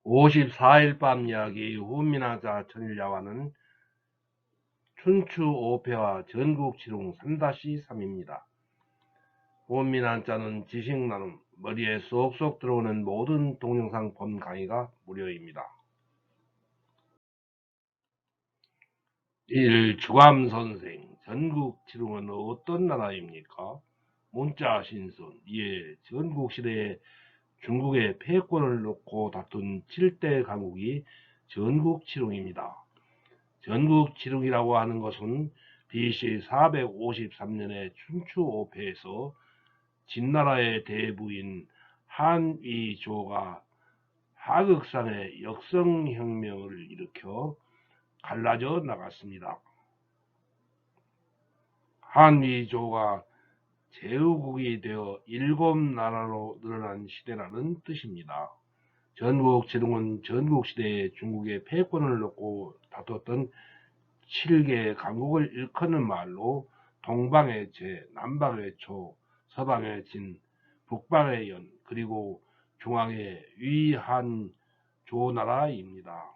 54일 밤 이야기 훈민하자 천일야화는 춘추 5패와 전국지롱 3-3입니다. 훈민한자는 지식나눔, 머리에 쏙쏙 들어오는 모든 동영상 본 강의가 무료입니다. 1. 주감선생, 전국지롱은 어떤 나라입니까? 문자신선, 예, 전국시대에 중국의 패권을 놓고 다툰 7대 강국이 전국지롱입니다. 전국지롱이라고 하는 것은 BC 453년에 춘추 5패에서 진나라의 대부인 한위조가 하극상의 역성혁명을 일으켜 갈라져 나갔습니다. 한위조가 제후국이 되어 7나라로 늘어난 시대라는 뜻입니다. 전국지롱은 전국시대에 중국의 패권을 놓고 다퉜던 7개 강국을 일컫는 말로 동방의 제, 남방의 초, 서방의 진, 북방의 연, 그리고 중앙의 위한 조나라입니다.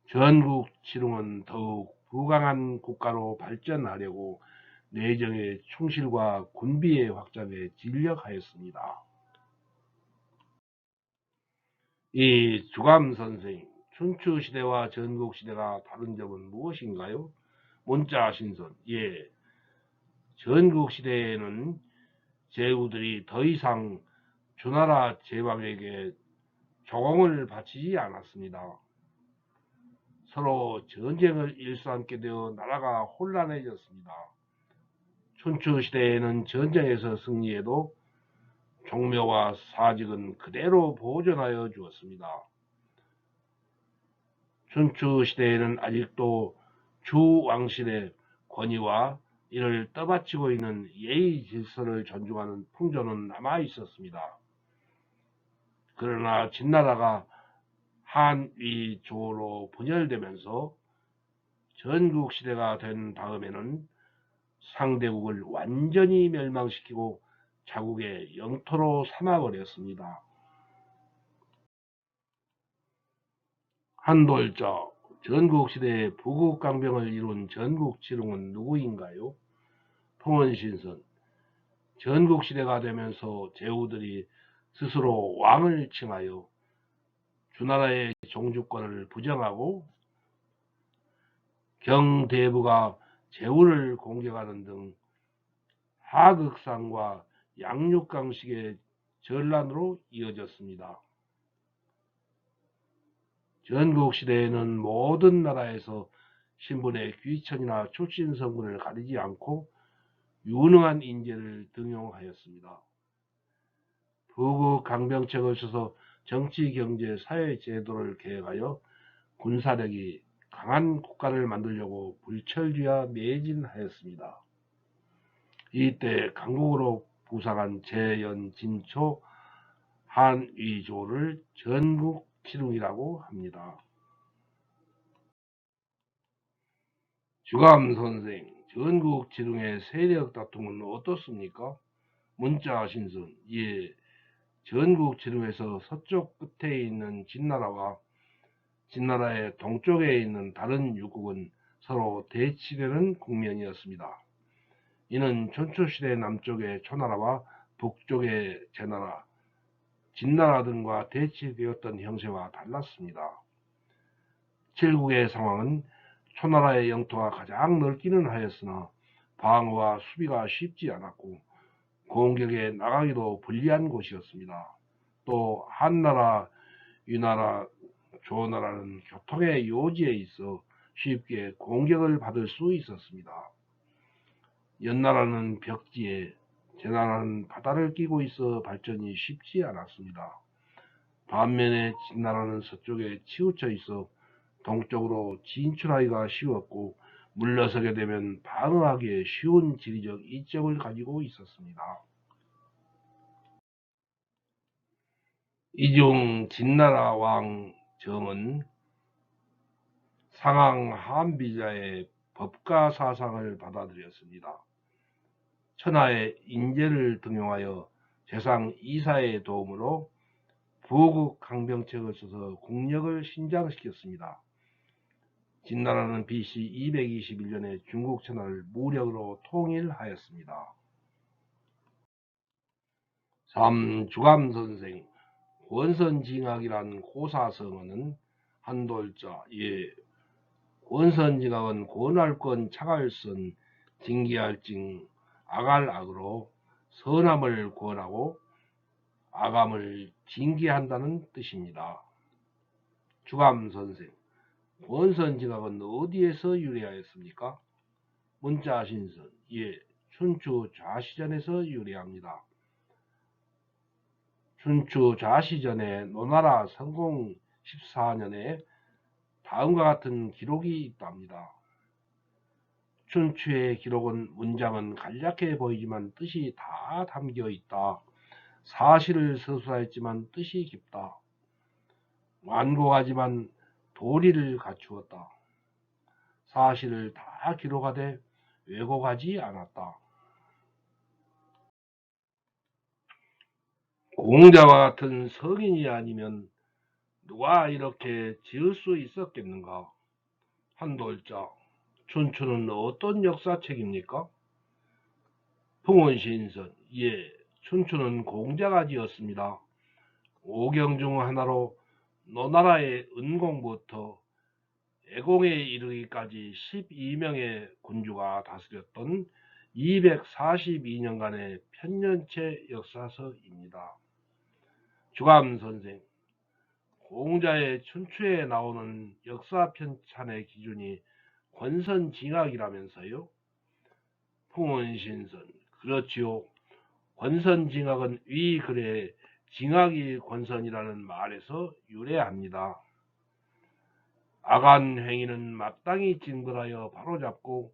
전국지롱은 더욱 부강한 국가로 발전하려고 내정의 충실과 군비의 확장에 진력하였습니다. 이 주감선생, 춘추시대와 전국시대가 다른 점은 무엇인가요? 문자신선, 예, 전국시대에는 제후들이 더 이상 주나라 제왕에게 조공을 바치지 않았습니다. 서로 전쟁을 일수함께 되어 나라가 혼란해졌습니다. 춘추시대에는 전쟁에서 승리해도 종묘와 사직은 그대로 보존하여 주었습니다. 춘추시대에는 아직도 주왕실의 권위와 이를 떠받치고 있는 예의 질서를 존중하는 풍조는 남아 있었습니다. 그러나 진나라가 한위조로 분열되면서 전국시대가 된 다음에는 상대국을 완전히 멸망시키고 자국의 영토로 삼아버렸습니다. 한돌자, 전국시대의 부국강병을 이룬 전국지롱은 누구인가요? 통원신선, 전국시대가 되면서 제후들이 스스로 왕을 칭하여 주나라의 종주권을 부정하고 경대부가 제후를 공격하는 등 하극상과 양육강식의 전란으로 이어졌습니다. 전국시대에는 모든 나라에서 신분의 귀천이나 출신 성분을 가리지 않고 유능한 인재를 등용하였습니다. 부국강병책을 써서 정치, 경제, 사회 제도를 개혁하여 군사력이 강한 국가를 만들려고 불철주야 매진하였습니다. 이때 강국으로 부상한 재연, 진초, 한위조를 전국지롱이라고 합니다. 주감선생, 전국지롱의 세력 다툼은 어떻습니까? 문자신선, 예, 전국지롱에서 서쪽 끝에 있는 진나라와 진나라의 동쪽에 있는 다른 육국은 서로 대치되는 국면이었습니다. 이는 춘추시대 남쪽의 초나라와 북쪽의 제나라, 진나라 등과 대치되었던 형세와 달랐습니다. 칠국의 상황은 초나라의 영토가 가장 넓기는 하였으나 방어와 수비가 쉽지 않았고 공격에 나가기도 불리한 곳이었습니다. 또 한나라, 위나라, 조나라는 교통의 요지에 있어 쉽게 공격을 받을 수 있었습니다. 연나라는 벽지에, 제나라는 바다를 끼고 있어 발전이 쉽지 않았습니다. 반면에 진나라는 서쪽에 치우쳐 있어 동쪽으로 진출하기가 쉬웠고 물러서게 되면 방어하기에 쉬운 지리적 이점을 가지고 있었습니다. 이중 진나라 왕 정은 상항 한비자의 법가 사상을 받아들였습니다. 천하의 인재를 등용하여 재상 이사의 도움으로 부국 강병책을 써서 국력을 신장시켰습니다. 진나라는 BC 221년에 중국 천하를 무력으로 통일하였습니다. 3. 주감선생 권선징악이란 고사성어는 한돌자 예 권선징악은 권할권 차갈선 징기할징 악할악으로 선함을 권하고 악함을 징계한다는 뜻입니다. 주감선생 권선징악은 어디에서 유래하였습니까? 문자신선 예 춘추 좌시전에서 유래합니다. 춘추 좌시전에 노나라 성공 14년에 다음과 같은 기록이 있답니다. 춘추의 기록은 문장은 간략해 보이지만 뜻이 다 담겨 있다. 사실을 서술하였지만 뜻이 깊다. 완고하지만 도리를 갖추었다. 사실을 다 기록하되 왜곡하지 않았다. 공자와 같은 성인이 아니면 누가 이렇게 지을 수 있었겠는가? 한돌자 춘추는 어떤 역사책입니까? 풍원신선 예 춘추는 공자가 지었습니다. 오경 중 하나로 노나라의 은공부터 애공에 이르기까지 12명의 군주가 다스렸던 242년간의 편년체 역사서입니다. 주감선생 공자의 춘추에 나오는 역사편찬의 기준이 권선징악이라면서요? 풍원신선 그렇지요. 권선징악은 위 글에 징악이 권선이라는 말에서 유래합니다. 악한 행위는 마땅히 징벌하여 바로잡고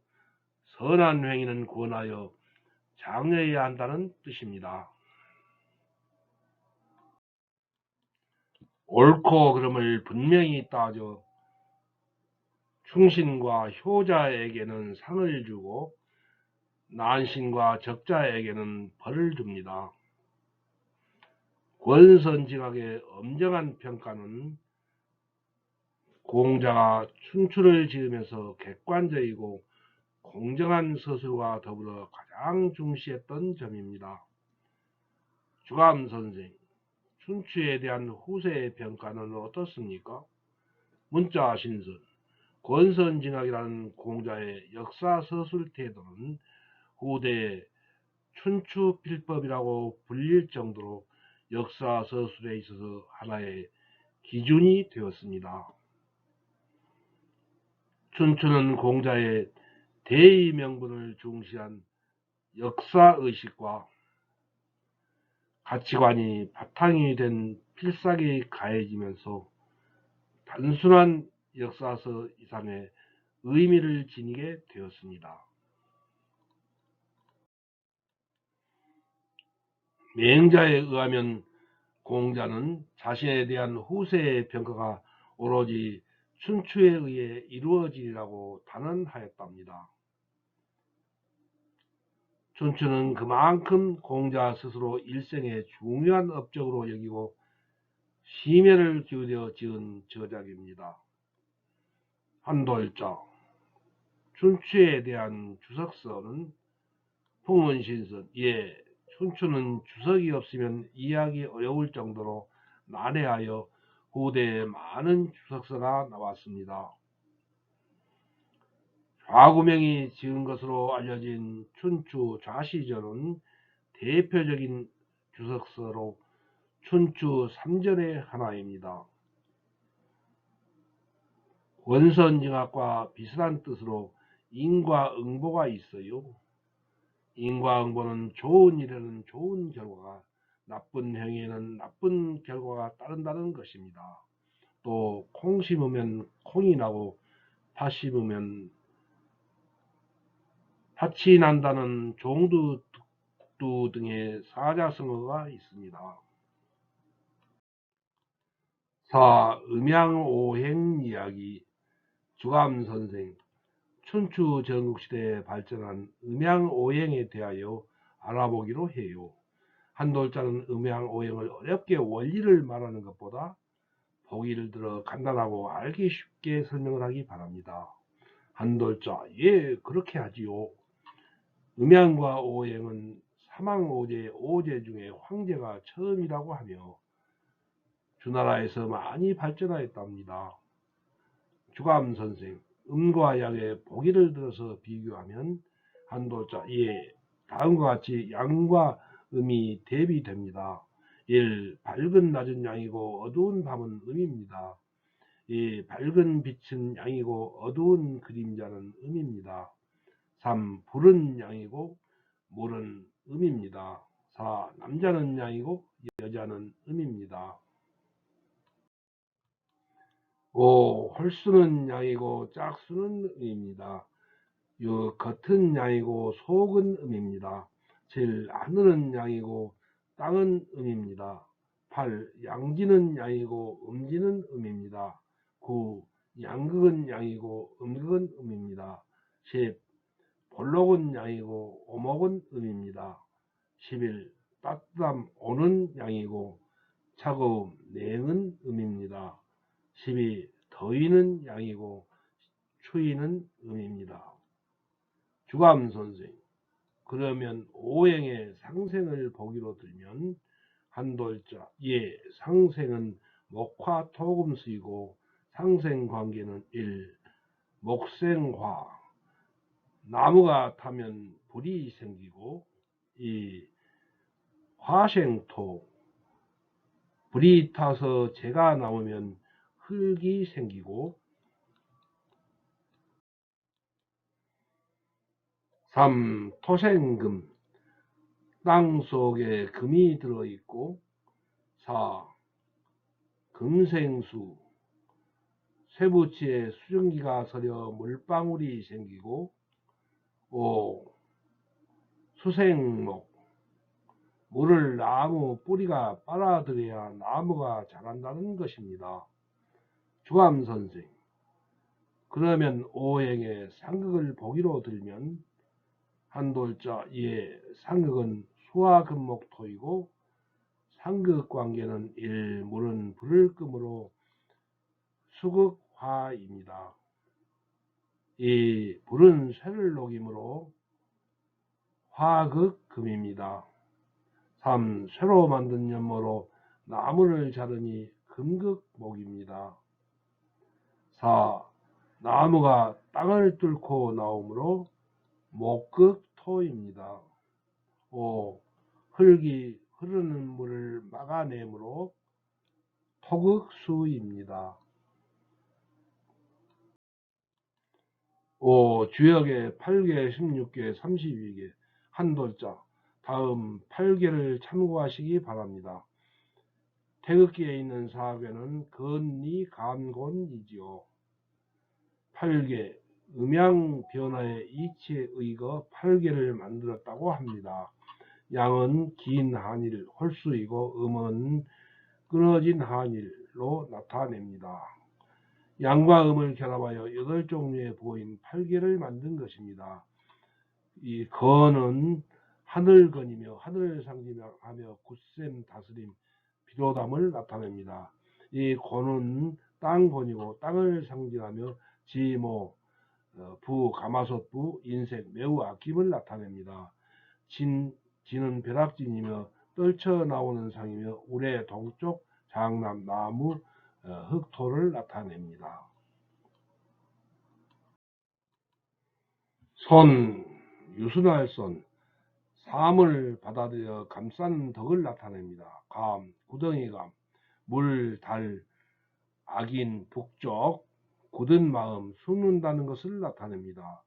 선한 행위는 구원하여 장려해야 한다는 뜻입니다. 옳고 그름을 분명히 따져 충신과 효자에게는 상을 주고 난신과 적자에게는 벌을 줍니다. 권선징악의 엄정한 평가는 공자가 춘추를 지으면서 객관적이고 공정한 서술과 더불어 가장 중시했던 점입니다. 주감선생 춘추에 대한 후세의 평가는 어떻습니까? 문자신선 권선징악이라는 공자의 역사서술 태도는 후대의 춘추필법이라고 불릴 정도로 역사서술에 있어서 하나의 기준이 되었습니다. 춘추는 공자의 대의 명분을 중시한 역사의식과 가치관이 바탕이 된 필삭이 가해지면서 단순한 역사서 이상의 의미를 지니게 되었습니다. 맹자에 의하면 공자는 자신에 대한 후세의 평가가 오로지 춘추에 의해 이루어지리라고 단언하였답니다. 춘추는 그만큼 공자 스스로 일생의 중요한 업적으로 여기고 심혈을 기울여 지은 저작입니다. 한돌자 춘추에 대한 주석서는 풍원신선 예 춘추는 주석이 없으면 이해하기 어려울 정도로 난해하여 후대에 많은 주석서가 나왔습니다. 좌구명이 지은 것으로 알려진 춘추 좌시전은 대표적인 주석서로 춘추 3전의 하나입니다. 권선징악과 비슷한 뜻으로 인과응보가 있어요. 인과응보는 좋은 일에는 좋은 결과가, 나쁜 행위에는 나쁜 결과가 따른다는 것입니다. 또 콩 심으면 콩이 나고 팥 심으면 팥이 난다는 종두두 등의 사자성어가 있습니다. 4. 음양오행 이야기 주감선생 춘추 전국시대에 발전한 음양오행에 대하여 알아보기로 해요. 한돌자는 음양 오행을 어렵게 원리를 말하는 것보다 보기를 들어 간단하고 알기 쉽게 설명을 하기 바랍니다. 한돌자, 예, 그렇게 하지요. 음양과 오행은 사망오제, 오제 중에 황제가 처음이라고 하며 주나라에서 많이 발전하였답니다. 주감선생, 음과 양의 보기를 들어서 비교하면 한돌자, 예, 다음과 같이 양과 음이 대비됩니다. 1. 밝은 낮은 양이고 어두운 밤은 음입니다. 2. 밝은 빛은 양이고 어두운 그림자는 음입니다. 3. 불은 양이고 물은 음입니다. 4. 남자는 양이고 여자는 음입니다. 5. 홀수는 양이고 짝수는 음입니다. 6. 겉은 양이고 속은 음입니다. 7. 하늘은 양이고 땅은 음입니다. 8. 양지는 양이고 음지는 음입니다. 9. 양극은 양이고 음극은 음입니다. 10. 볼록은 양이고 오목은 음입니다. 11. 따뜻함 오는 양이고 차가움 냉은 음입니다. 12. 더위는 양이고 추위는 음입니다. 주감선생, 그러면 오행의 상생을 보기로 들면 한돌자, 예, 상생은 목화 토금수이고 상생관계는 1. 목생화, 나무가 타면 불이 생기고 2. 화생토, 불이 타서 재가 나오면 흙이 생기고 3. 토생금, 땅 속에 금이 들어있고 4. 금생수, 쇠붙이에 수증기가 서려 물방울이 생기고 5. 수생목, 물을 나무 뿌리가 빨아들여야 나무가 자란다는 것입니다. 주감선생, 그러면 오행의 상극을 보기로 들면 한돌자, 예, 상극은 수화금목토이고 상극관계는 1. 물은 불을 끄므로 수극화입니다. 2. 불은 쇠를 녹이므로 화극금입니다. 3. 쇠로 만든 연모로 나무를 자르니 금극목입니다. 4. 나무가 땅을 뚫고 나오므로 목극토입니다. 5. 흙이 흐르는 물을 막아내므로 토극수입니다. 5. 주역의 8개, 16개, 32개, 한돌자, 다음 8개를 참고하시기 바랍니다. 태극기에 있는 사괴는 건리 간곤이지요. 8개, 음양 변화의 이치에 의거 8개를 만들었다고 합니다. 양은 긴 한일, 홀수이고 음은 끊어진 한일로 나타냅니다. 양과 음을 결합하여 8종류의 보인 8개를 만든 것입니다. 이 건은 하늘건이며 하늘을 상징하며 굳셈, 다스림, 비로담을 나타냅니다. 이 곤은 땅곤이고 땅을 상징하며 지모, 부, 가마솥부, 인색, 매우 아낌을 나타냅니다. 진은 벼락진이며 떨쳐 나오는 상이며 우레, 동쪽, 장남, 나무, 흑토를 나타냅니다. 손, 유순할 손, 삶을 받아들여 감싸는 덕을 나타냅니다. 감, 구덩이감, 물, 달, 악인, 북쪽, 굳은 마음, 숨는다는 것을 나타냅니다.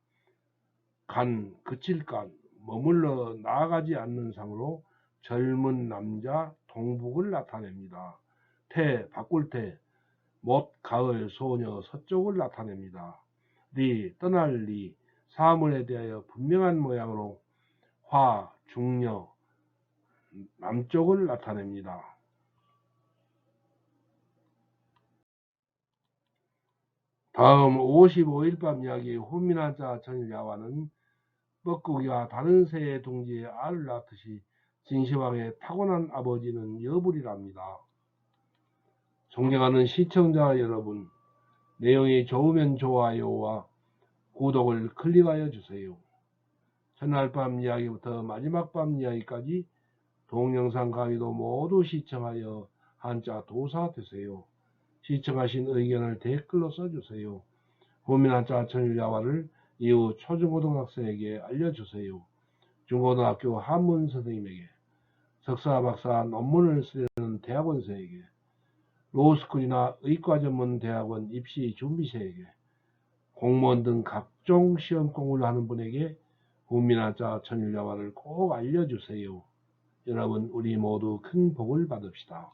간, 그칠 간, 머물러 나아가지 않는 상으로 젊은 남자, 동북을 나타냅니다. 태, 바꿀 태, 못, 가을, 소녀, 서쪽을 나타냅니다. 리, 떠날 리, 사물에 대하여 분명한 모양으로 화, 중녀, 남쪽을 나타냅니다. 다음 55일 밤 이야기 후미나자 전야와는 뻐꾸기와 다른 새의 둥지에 알을 낳듯이 진시황의 타고난 아버지는 여불이랍니다. 존경하는 시청자 여러분, 내용이 좋으면 좋아요와 구독을 클릭하여 주세요. 첫날 밤 이야기부터 마지막 밤 이야기까지 동영상 강의도 모두 시청하여 한자 도사 되세요. 시청하신 의견을 댓글로 써주세요. 국민한자 천일야화를 이후 초중고등학생에게 알려주세요. 중고등학교 한문 선생님에게, 석사, 박사 논문을 쓰려는 대학원생에게, 로스쿨이나 의과 전문 대학원 입시 준비생에게, 공무원 등 각종 시험 공부를 하는 분에게 국민한자 천일야화를 꼭 알려주세요. 여러분, 우리 모두 큰 복을 받읍시다.